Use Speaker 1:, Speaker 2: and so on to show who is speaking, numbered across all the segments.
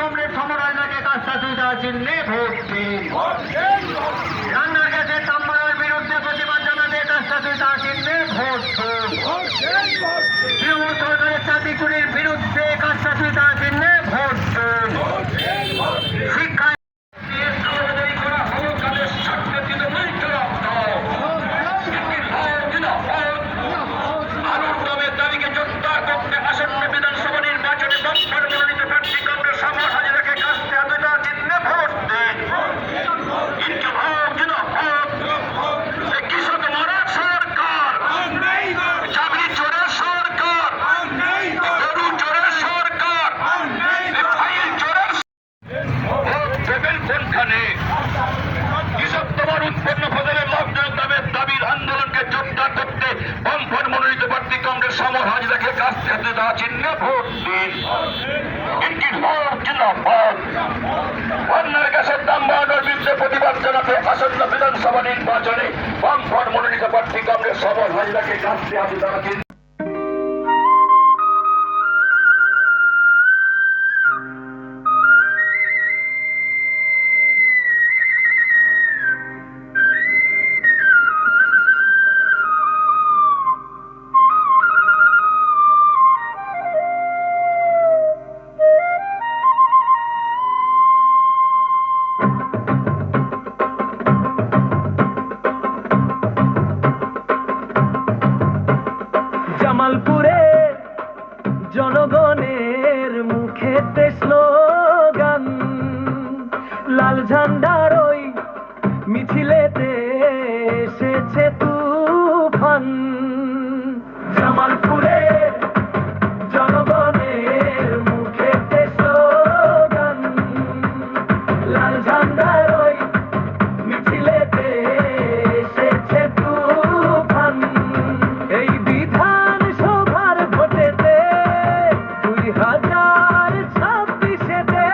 Speaker 1: Comrade সমরাজকে কাজটা সুবিধা চিহ্নে ভোট দিন। রান্নার গ্যাসের দাম বাড়ার বিরুদ্ধে প্রতিবাদ জানাতে কাজটা সুবিধা চিহ্নে ভোট দিন। তৃণমূল সরকারের চাকরি চুরির বিরুদ্ধে কাজটা সুবিধা চিহ্নে ভোট দিন। শিক্ষা চিহ্নে ভোট দিন। রান্নার গ্যাসের দাম বাড়ানোর বিরুদ্ধে প্রতিবাদ জানাতে আসন্ন বিধানসভা নির্বাচনে বামফ্রন্ট মনোনীত প্রার্থী কংগ্রেস সমর হাজরাকে কাজটি হাতে দেওয়া চিহ্ন।
Speaker 2: জামালপুরে জনগণের মুখেতে স্লোগান, লাল ঝান্ডার ওই মিছিলেতে এসেছে তুফান। জামালপুরে জনগণের মুখেতে স্লোগান, লাল ঝান্ডার ওই মিছিলেতে এসেছে তুফান। এই বিধানসভার ভোটেতে 2026-এতে,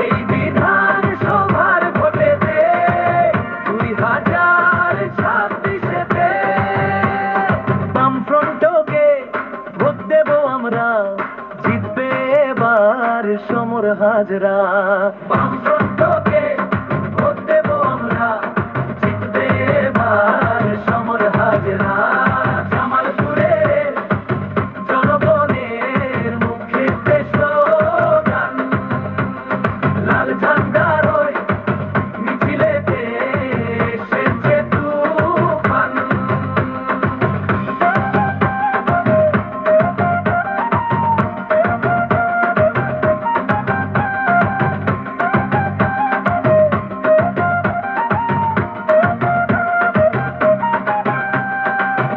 Speaker 2: এই বিধানসভার ভোটেতে 2026-এতে বামফ্রন্টকে ভোট দেব আমরা, জিতবে এবার সমর হাজরা। বামফ্রন্টকে ভোট দেব আমরা, জিতবে এবার সমর হাজরা। জামালপুরে জনগণের মুখেতে স্লোগান, লাল ঝান্ডার ওই মিছিলেতে এসেছে তুফান।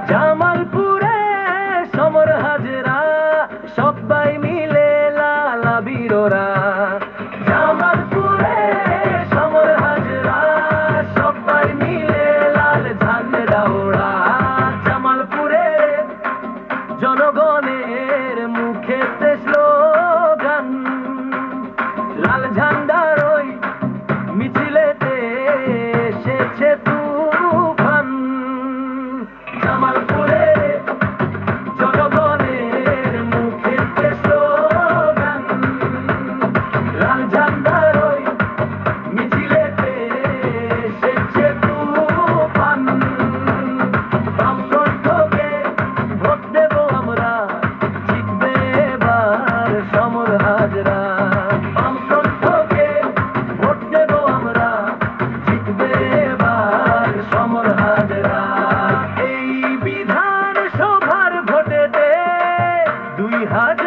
Speaker 2: জামালপুরে সমর হাজরা, সবাই মিলে লালা বীররা। জামালপুরে সমর হাজরা, সবাই মিলে লাল ঝান্ডা ওড়া। জামালপুরে জনগণের মুখেতে স্লোগান, লাল ঝান্ডার ওই মিছিলেতে এসেছে তুফান। জামালপুরে জনগণের মুখেতে স্লোগান, লাল ঝান্ডার ওই মিছিলেতে এসেছে তুফান। বামফ্রন্টকে ভোট দেব আমরা, জিতবে এবার সমর হাজরা। বামফ্রন্টকে ভোট দেব আমরা, জিতবে এবার সমর হাজরা। এই বিধানসভার ভোটেতে 2026